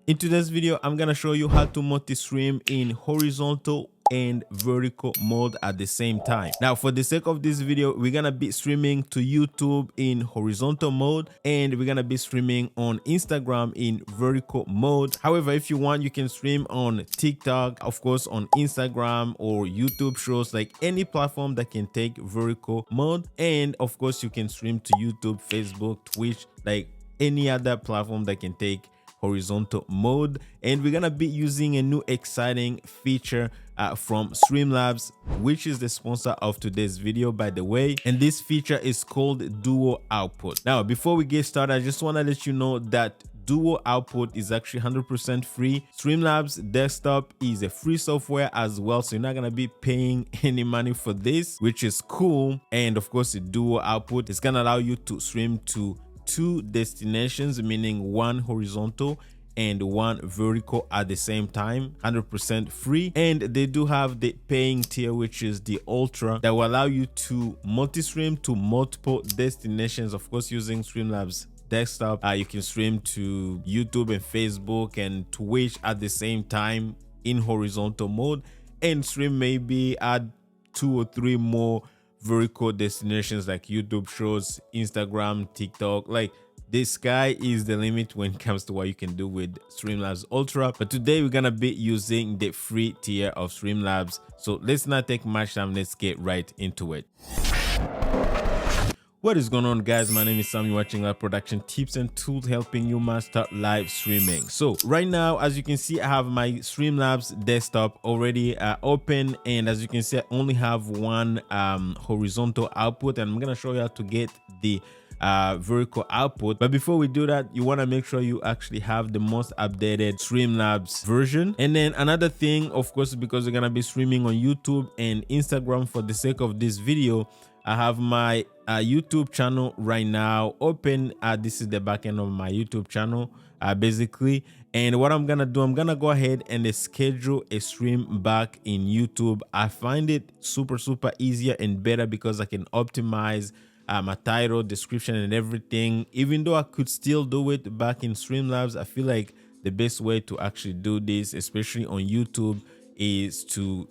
In today's video, I'm gonna show you how to multi-stream in horizontal and vertical mode at the same time. Now, for the sake of this video, we're gonna be streaming to YouTube in horizontal mode, and we're gonna be streaming on Instagram in vertical mode. However, if you want, you can stream on TikTok, of course, on Instagram or YouTube shows, like any platform that can take vertical mode. And of course, you can stream to YouTube, Facebook, Twitch, like any other platform that can take horizontal mode. And we're gonna be using a new exciting feature from Streamlabs, which is the sponsor of today's video, by the way. And this feature is called Duo Output. Now, before we get started, I just want to let you know that Duo Output is actually 100% free. Streamlabs desktop is a free software as well, so you're not gonna be paying any money for this, which is cool. And of course, the Duo Output is gonna allow you to stream to two destinations, meaning one horizontal and one vertical at the same time, 100% free. And they do have the paying tier, which is the Ultra, that will allow you to multi-stream to multiple destinations. Of course, using Streamlabs desktop, you can stream to YouTube and Facebook and Twitch at the same time in horizontal mode, and stream maybe add 2 or 3 more vertical destinations like YouTube shows, Instagram, TikTok. Like, the sky is the limit when it comes to what you can do with Streamlabs Ultra. But today we're gonna be using the free tier of Streamlabs. So let's not take much time, let's get right into it. What is going on, guys? My name is Sam. You're watching live production tips and tools helping you master live streaming. So right now, as you can see, I have my Streamlabs desktop already open, and as you can see, I only have one horizontal output, and I'm gonna show you how to get the vertical output. But before we do that, you want to make sure you actually have the most updated Streamlabs version. And then another thing, of course, because we're gonna be streaming on YouTube and Instagram for the sake of this video, I have my YouTube channel right now open. This is the back end of my YouTube channel, basically. And what I'm gonna do, I'm gonna go ahead and schedule a stream back in YouTube. I find it super easier and better because I can optimize my title, description, and everything. Even though I could still do it back in Streamlabs, I feel like the best way to actually do this, especially on YouTube, is to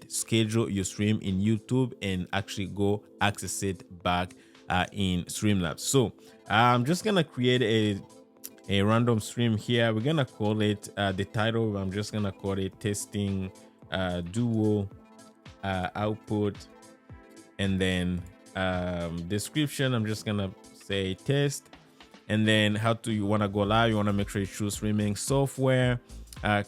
schedule your stream in YouTube and actually go access it back in Streamlabs. So I'm just gonna create a random stream here. We're gonna call it the title, I'm just gonna call it testing Duo output, and then description, I'm just gonna say test, and then how do you want to go live. You want to make sure you choose streaming software.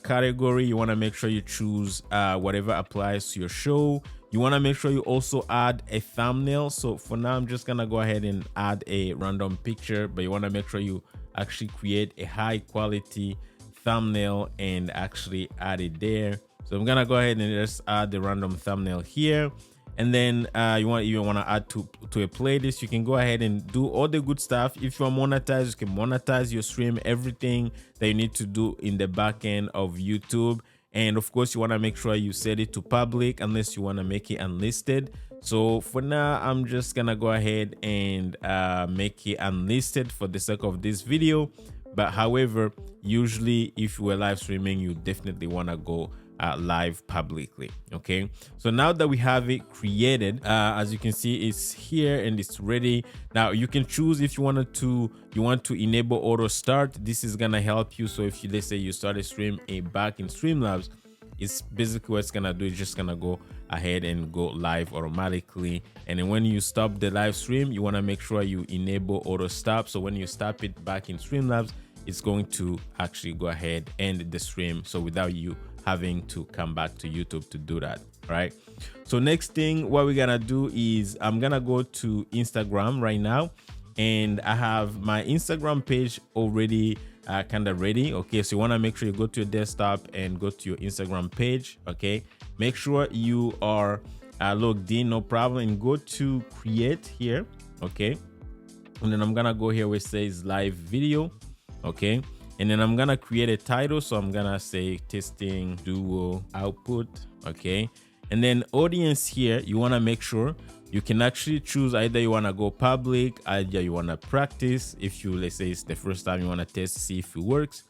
Category, you want to make sure you choose whatever applies to your show. You want to make sure you also add a thumbnail. So for now, I'm just gonna go ahead and add a random picture, but you want to make sure you actually create a high quality thumbnail and actually add it there. So I'm gonna go ahead and just add the random thumbnail here. And then you want to add to a playlist. You can go ahead and do all the good stuff. If you are monetized, you can monetize your stream, everything that you need to do in the back end of YouTube. And of course, you want to make sure you set it to public unless you want to make it unlisted. So for now, I'm just gonna go ahead and make it unlisted for the sake of this video. But however, usually if you were live streaming, you definitely want to go live publicly. Okay, so now that we have it created, as you can see, it's here and it's ready. Now you can choose if you want to enable auto start. This is gonna help you. So if you, let's say you start a stream back in Streamlabs, it's basically what it's gonna do. It's just gonna go ahead and go live automatically. And then when you stop the live stream, you want to make sure you enable auto stop. So when you stop it back in Streamlabs, it's going to actually go ahead and end the stream, so without you having to come back to YouTube to do that. Right, so next thing what we're gonna do is I'm gonna go to Instagram right now, and I have my Instagram page already kind of ready. Okay, so you want to make sure you go to your desktop and go to your Instagram page. Okay, make sure you are logged in, no problem, and go to create here. Okay, and then I'm gonna go here where it says live video. Okay, and then I'm gonna create a title, so I'm gonna say testing Duo output. Okay, and then audience here, you want to make sure you can actually choose either you want to go public, either you want to practice, if you, let's say it's the first time you want to test, see if it works,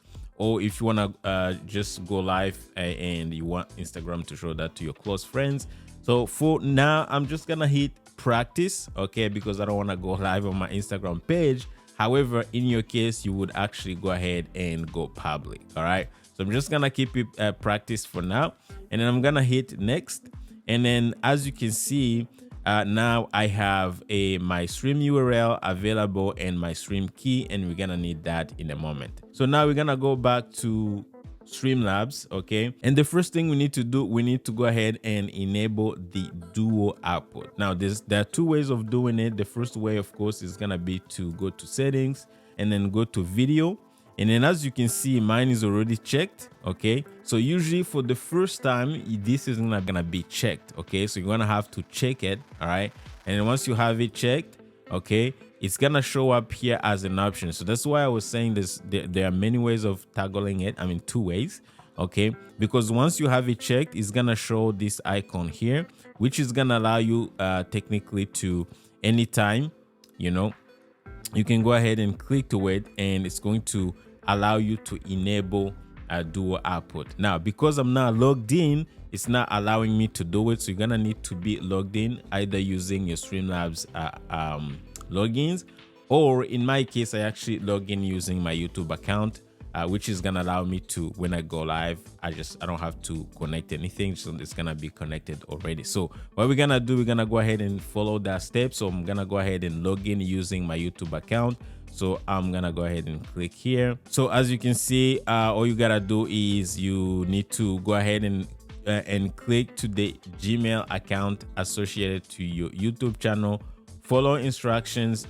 or if you want to just go live and you want Instagram to show that to your close friends. So for now, I'm just gonna hit practice, okay, because I don't want to go live on my Instagram page. However, in your case, you would actually go ahead and go public. All right, so I'm just gonna keep it practice for now, and then I'm gonna hit next. And then as you can see, now I have my stream URL available and my stream key, and we're gonna need that in a moment. So now we're gonna go back to Streamlabs, okay, and the first thing we need to do, we need to go ahead and enable the duo output. Now there are two ways of doing it. The first way, of course, is gonna be to go to settings and then go to video. And then as you can see, mine is already checked, okay? So usually for the first time, this is not gonna be checked, okay? So you're gonna have to check it, all right? And then once you have it checked, okay, it's gonna show up here as an option. So that's why I was saying this, there are many ways of toggling it. I mean, two ways, okay? Because once you have it checked, it's gonna show this icon here, which is gonna allow you technically to anytime, you know, you can go ahead and click to it, and it's going to allow you to enable a duo output. Now, because I'm not logged in, it's not allowing me to do it. So you're gonna need to be logged in, either using your Streamlabs logins, or in my case, I actually log in using my YouTube account, which is gonna allow me to, when I go live, I don't have to connect anything, so it's gonna be connected already. So what we're gonna do, we're gonna go ahead and follow that step. So I'm gonna go ahead and log in using my YouTube account. So I'm gonna go ahead and click here. So as you can see, all you gotta do is you need to go ahead and click to the Gmail account associated to your YouTube channel, follow instructions,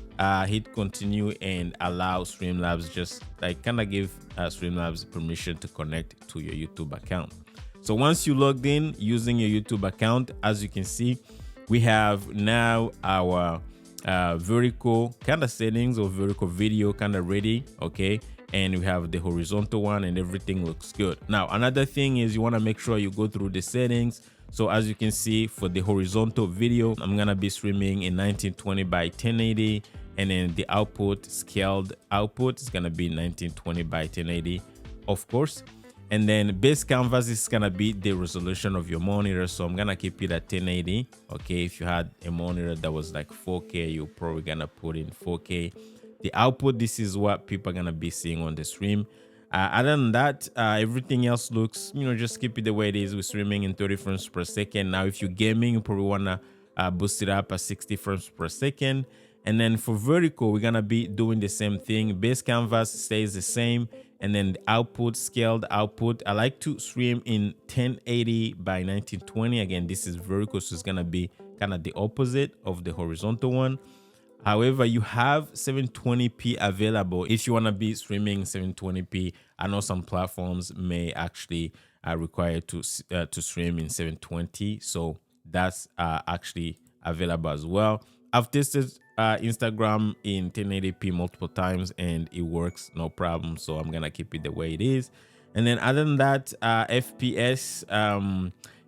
hit continue, and allow Streamlabs, just like kind of give Streamlabs permission to connect to your YouTube account. So once you logged in using your YouTube account, as you can see, we have now our vertical kind of settings, or vertical video kind of ready, okay, and we have the horizontal one, and everything looks good. Now another thing is you want to make sure you go through the settings. So as you can see, for the horizontal video, I'm gonna be streaming in 1920 by 1080, and then the output, scaled output, is gonna be 1920 by 1080, of course. And then base canvas is gonna be the resolution of your monitor, so I'm gonna keep it at 1080. Okay, if you had a monitor that was like 4K, you're probably gonna put in 4K. The output, this is what people are gonna be seeing on the stream. Other than that, everything else looks, you know, just keep it the way it is. We're streaming in 30 frames per second. Now, if you're gaming, you probably wanna boost it up at 60 frames per second. And then for vertical, we're gonna be doing the same thing. Base canvas stays the same. And then the output, scaled output, I like to stream in 1080 by 1920. Again, this is vertical, so it's gonna be kind of the opposite of the horizontal one. However, you have 720p available if you want to be streaming 720p. I know some platforms may actually require to stream in 720, so that's actually available as well. I've tested Instagram in 1080p multiple times, and it works no problem, so I'm gonna keep it the way it is. And then other than that, FPS,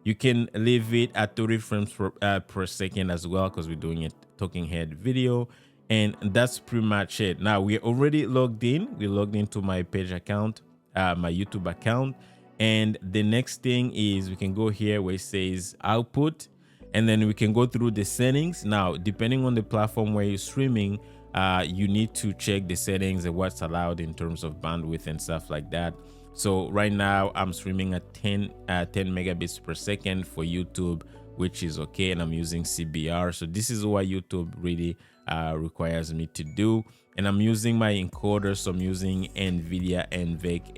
you can leave it at 30 frames per second as well, because we're doing a talking head video. And that's pretty much it. Now we're already logged in. We logged into my page account, my YouTube account. And the next thing is we can go here where it says output, and then we can go through the settings. Now, depending on the platform where you're streaming, you need to check the settings and what's allowed in terms of bandwidth and stuff like that. So right now I'm streaming at 10 megabits per second for YouTube, which is okay, and I'm using CBR. So this is what YouTube really requires me to do. And I'm using my encoder, so I'm using NVIDIA NVENC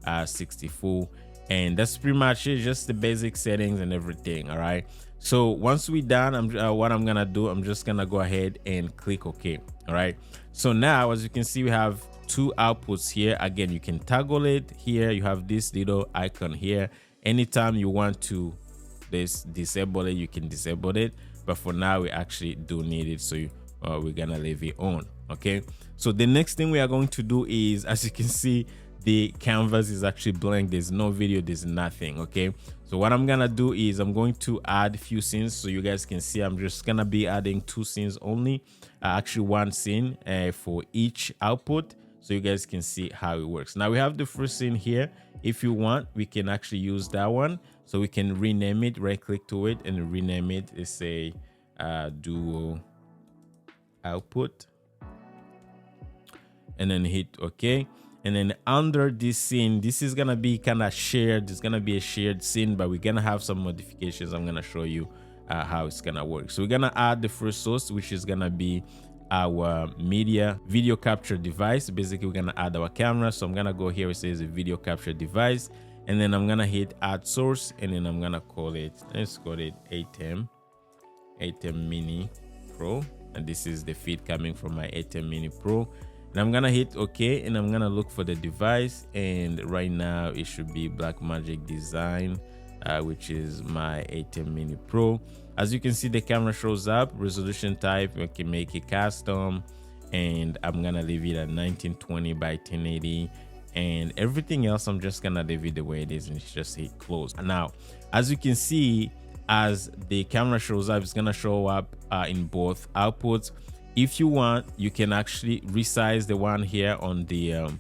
H264, and that's pretty much it, just the basic settings and everything. All right, so once we're done, what I'm gonna do, I'm just gonna go ahead and click OK. All right, so now as you can see, we have two outputs here. Again, you can toggle it here. You have this little icon here. Anytime you want to disable it, you can disable it, but for now we actually do need it, so we're gonna leave it on. Okay, so the next thing we are going to do is, as you can see, the canvas is actually blank. There's no video, there's nothing. Okay, so what I'm gonna do is I'm going to add a few scenes so you guys can see. I'm just gonna be adding 2 scenes only, actually 1 scene for each output. so you guys can see how it works. Now we have the first scene here. If you want, we can actually use that one, so we can rename it. Right click to it and rename it. Let's say duo output, and then hit OK. And then under this scene, this is gonna be kind of shared. It's gonna be a shared scene, but we're gonna have some modifications. I'm gonna show you how it's gonna work. So we're gonna add the first source, which is gonna be our media video capture device. Basically, we're gonna add our camera. So I'm gonna go here. It says a video capture device, and then I'm gonna hit add source, and then I'm gonna call it, let's call it ATEM Mini Pro, and this is the feed coming from my ATEM Mini Pro. And I'm gonna hit OK, and I'm gonna look for the device, and right now it should be Blackmagic Design, which is my ATEM Mini Pro. As you can see, the camera shows up. Resolution type, we can make it custom, and I'm gonna leave it at 1920 by 1080, and everything else I'm just gonna leave it the way it is, and just hit close. Now, as you can see, as the camera shows up, it's gonna show up in both outputs. If you want, you can actually resize the one here on the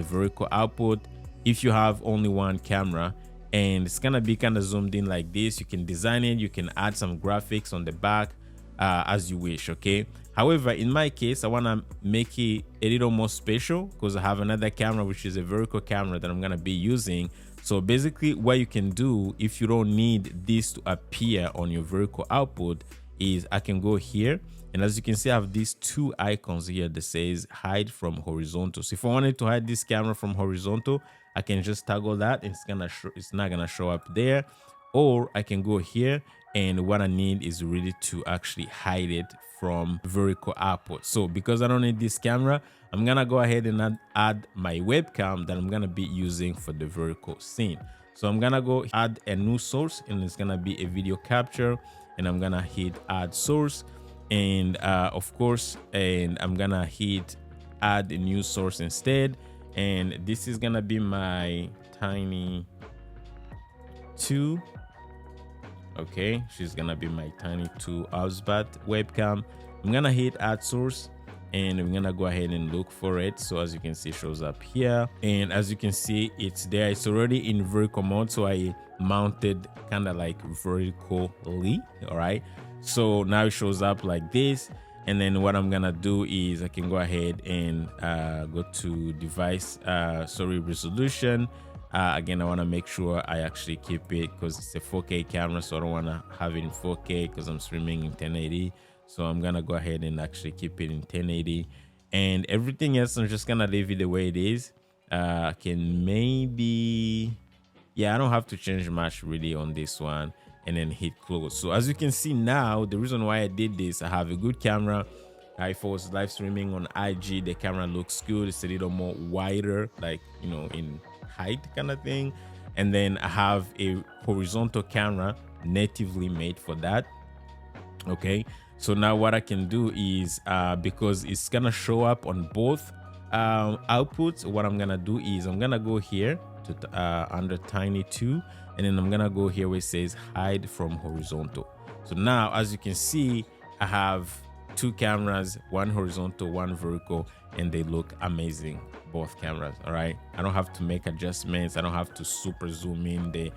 vertical output if you have only one camera, and it's gonna be kind of zoomed in like this. You can design it, you can add some graphics on the back as you wish. Okay, however, in my case, I want to make it a little more special because I have another camera, which is a vertical camera that I'm gonna be using. So basically, what you can do if you don't need this to appear on your vertical output is I can go here, and as you can see, I have these two icons here that says hide from horizontal. So if I wanted to hide this camera from horizontal, I can just toggle that, and it's not gonna show up there. Or I can go here, and what I need is really to actually hide it from vertical output. So because I don't need this camera, I'm gonna go ahead and add my webcam that I'm gonna be using for the vertical scene. So I'm gonna go add a new source, and it's gonna be a video capture, and I'm gonna hit add source, and of course, and I'm gonna hit add a new source instead, and this is gonna be my Tiny 2. Okay, she's gonna be my Tiny 2 Ausbat webcam. I'm gonna hit add source, and we're gonna go ahead and look for it. So as you can see, it shows up here, and as you can see, it's there. It's already in vertical mode, so I mounted kind of like vertically. All right, so now it shows up like this. And then what I'm gonna do is I can go ahead and go to device resolution. Again, I want to make sure I actually keep it because it's a 4K camera, so I don't want to have it in 4K because I'm streaming in 1080. So I'm gonna go ahead and actually keep it in 1080, and everything else I'm just gonna leave it the way it is. I can maybe, yeah, I don't have to change much really on this one, and then hit close. So as you can see now, the reason why I did this, I have a good camera. If I was live streaming on IG, the camera looks good. It's a little more wider, like, you know, in height kind of thing. And then I have a horizontal camera natively made for that. Okay, so now what I can do is because it's gonna show up on both outputs, what I'm gonna do is I'm gonna go here to under Tiny 2, and then I'm gonna go here where it says hide from horizontal. So now as you can see, I have two cameras, one horizontal, one vertical, and they look amazing, both cameras. All right, I don't have to make adjustments. I don't have to super zoom in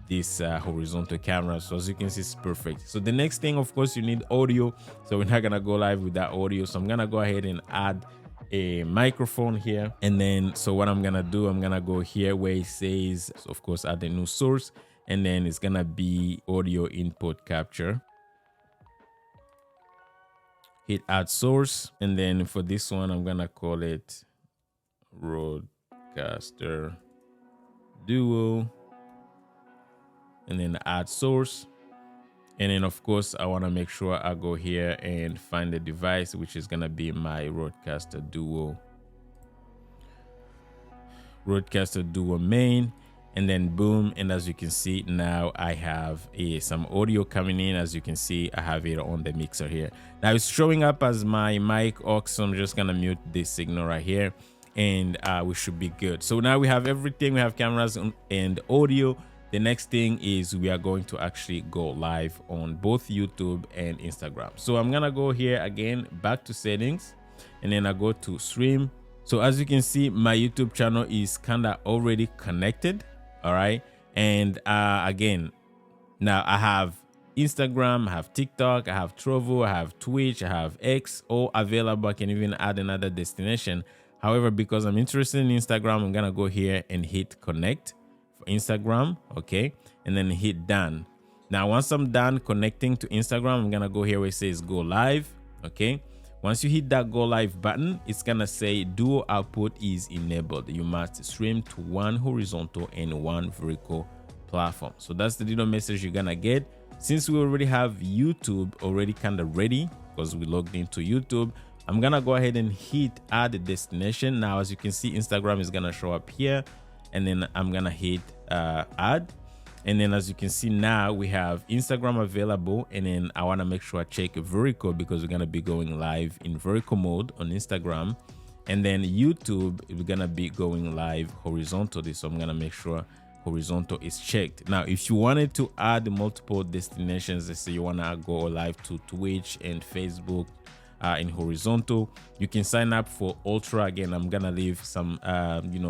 this horizontal camera. So as you can see, it's perfect. So the next thing, of course, you need audio. So we're not gonna go live with that audio, so I'm gonna go ahead and add a microphone here. And then so what I'm gonna do, I'm gonna go here where it says, so of course, add a new source, and then it's gonna be audio input capture. Hit add source, and then for this one, I'm gonna call it Rodecaster Duo, and then add source. And then of course, I want to make sure I go here and find the device, which is gonna be my Rodecaster Duo main, and then boom. And as you can see, now I have some audio coming in. As you can see, I have it on the mixer here. Now it's showing up as my mic aux, so I'm just gonna mute this signal right here, and we should be good. So now we have everything. We have cameras and audio. The next thing is we are going to actually go live on both YouTube and Instagram. So I'm gonna go here again, back to settings, and then I go to stream, So as you can see, my YouTube channel is kind of already connected. All right. And again, now I have Instagram, I have TikTok, I have Trovo, I have Twitch, I have X, all available. I can even add another destination. However, because I'm interested in Instagram, I'm gonna go here and hit connect for Instagram, okay, and then hit done. Now, once I'm done connecting to Instagram, I'm gonna go here where it says go live, okay. Once you hit that go live button, it's gonna say dual output is enabled. You must stream to one horizontal and one vertical platform. So that's the little message you're gonna get. Since we already have YouTube already kind of ready because we logged into YouTube, I'm gonna go ahead and hit add destination. Now, as you can see, Instagram is gonna show up here, and then I'm gonna hit add. And then as you can see, now we have Instagram available, and then I want to make sure I check vertical because we're going to be going live in vertical mode on Instagram. And then YouTube, we're going to be going live horizontally. So I'm going to make sure horizontal is checked. Now, if you wanted to add multiple destinations, let's say you want to go live to Twitch and Facebook in horizontal, you can sign up for Ultra. Again, I'm gonna leave some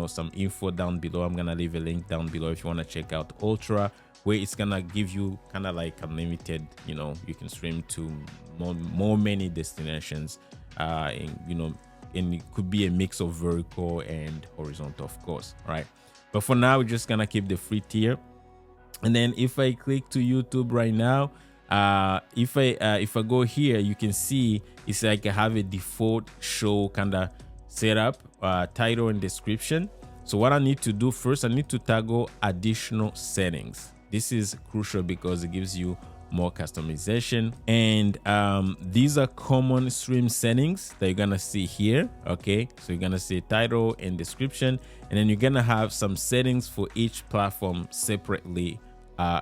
some info down below. I'm gonna leave a link down below if you want to check out Ultra, where it's gonna give you kind of like unlimited, you can stream to many destinations, and it could be a mix of vertical and horizontal, of course, right? But for now, we're just gonna keep the free tier. And then if I click to YouTube right now, if I go here, you can see it's like I have a default show kind of setup, title and description. So what I need to do first, I need to toggle additional settings. This is crucial because it gives you more customization, and these are common stream settings that you're gonna see here. Okay, so you're gonna see title and description, and then you're gonna have some settings for each platform separately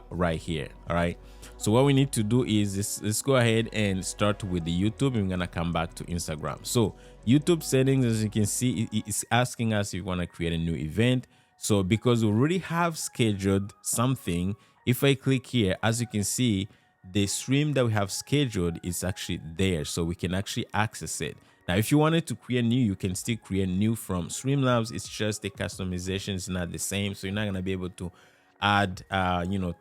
right here. All right, so what we need to do is let's go ahead and start with the YouTube. I'm gonna come back to Instagram. So YouTube settings, as you can see, it's asking us if you want to create a new event. So because we already have scheduled something, if I click here, as you can see, the stream that we have scheduled is actually there, so we can actually access it. Now, if you wanted to create new, you can still create new from Streamlabs. It's just the customization is not the same, so you're not gonna be able to add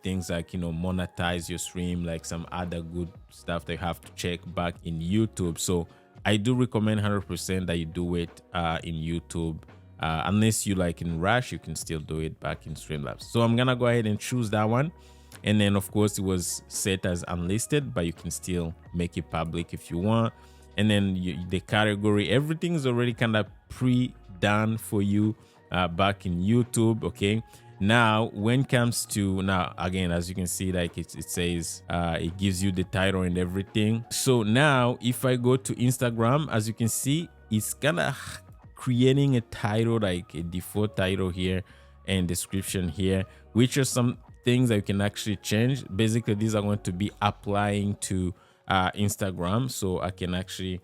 things like monetize your stream, like some other good stuff that you have to check back in YouTube. So I do recommend 100% that you do it in YouTube. Unless you like in rush, you can still do it back in Streamlabs. So I'm gonna go ahead and choose that one, and then of course it was set as unlisted, but you can still make it public if you want. And then the category, everything is already kind of pre-done for you back in YouTube. Okay, now when it comes to again, as you can see, like it says it gives you the title and everything. So now if I go to Instagram, as you can see, it's kind of creating a title, like a default title here and description here, which are some things that you can actually change. Basically, these are going to be applying to Instagram. So I can actually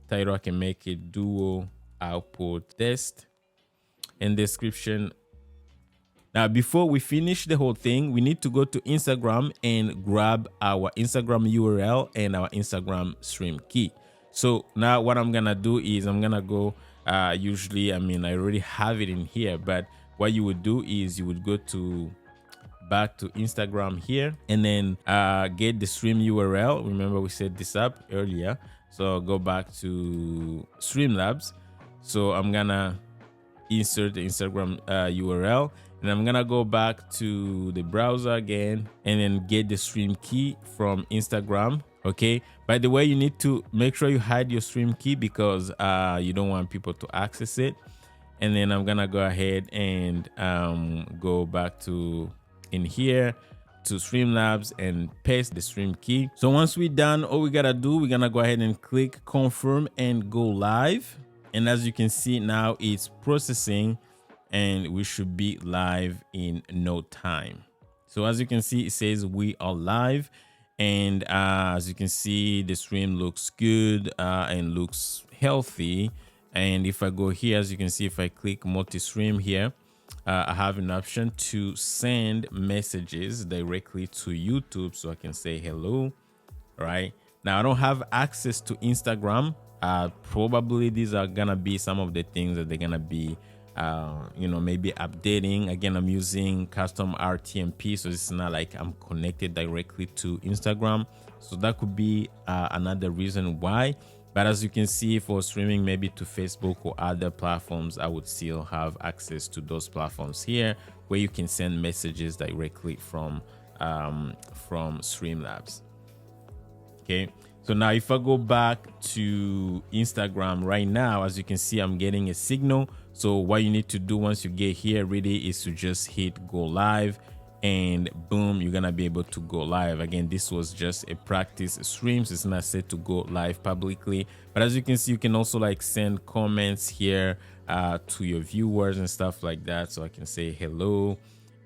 title, I can make it dual output test and description. Now, before we finish the whole thing, we need to go to Instagram and grab our Instagram URL and our Instagram stream key. So now what I'm gonna do is I'm gonna go usually, I already have it in here, but what you would do is you would go back to Instagram here, and then get the stream URL. Remember, we set this up earlier. So go back to Streamlabs. So I'm gonna insert the Instagram URL, and I'm gonna go back to the browser again, and then get the stream key from Instagram. Okay, by the way, you need to make sure you hide your stream key because you don't want people to access it. And then I'm gonna go ahead and go back to in here to Streamlabs and paste the stream key. So once we're done, all we gotta do, we're gonna go ahead and click confirm and go live. And as you can see, now it's processing and we should be live in no time. So as you can see, it says we are live. And as you can see, the stream looks good and looks healthy. And if I go here, as you can see, if I click Multistream here, I have an option to send messages directly to YouTube. So I can say hello, right? Now, I don't have access to Instagram Probably these are gonna be some of the things that they're gonna be maybe updating. Again, I'm using custom RTMP, so it's not like I'm connected directly to Instagram, so that could be another reason why. But as you can see, for streaming maybe to Facebook or other platforms, I would still have access to those platforms here, where you can send messages directly from Streamlabs. Okay, so now if I go back to Instagram right now, as you can see, I'm getting a signal. So what you need to do once you get here really is to just hit go live, and boom, you're gonna be able to go live. Again, this was just a practice stream, so it's not set to go live publicly. But as you can see, you can also like send comments here to your viewers and stuff like that. So I can say hello,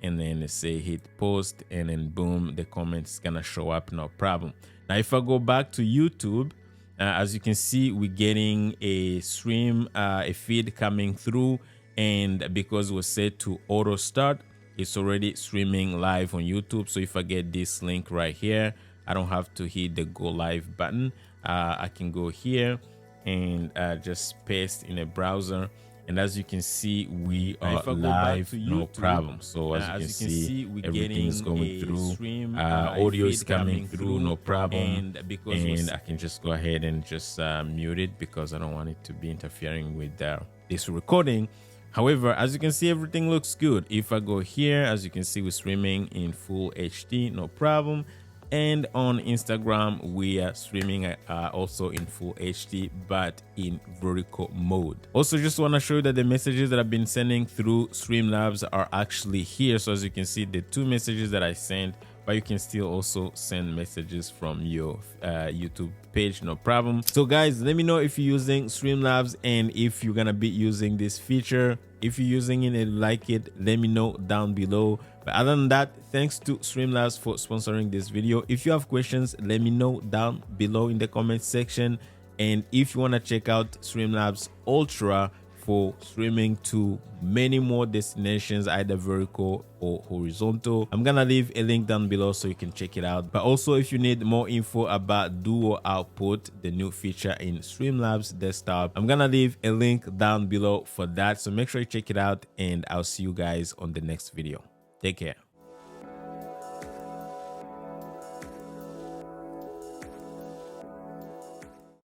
and then say hit post, and then boom, the comments gonna show up, no problem. Now if I go back to YouTube, as you can see, we're getting a stream, a feed coming through, and because it was set to auto start, it's already streaming live on YouTube. So if I get this link right here, I don't have to hit the go live button. I can go here and just paste in a browser, and as you can see, we are live, no problem. So as you can see, everything's going through, audio is coming through, no problem. And I can just go ahead and just mute it, because I don't want it to be interfering with this recording. However, as you can see, everything looks good. If I go here, as you can see, we're streaming in full HD, no problem. And on Instagram, we are streaming also in full HD, but in vertical mode. Also, just want to show you that the messages that I've been sending through Streamlabs are actually here. So as you can see, the 2 messages that I sent, but you can still also send messages from your YouTube page, no problem. So guys, let me know if you're using Streamlabs and if you're gonna be using this feature. If you're using it and like it, let me know down below. But other than that, thanks to Streamlabs for sponsoring this video. If you have questions, let me know down below in the comment section. And if you want to check out Streamlabs Ultra for streaming to many more destinations, either vertical or horizontal, I'm gonna leave a link down below so you can check it out. But also, if you need more info about Duo Output, the new feature in Streamlabs desktop, I'm gonna leave a link down below for that. So make sure you check it out, and I'll see you guys on the next video. Take care.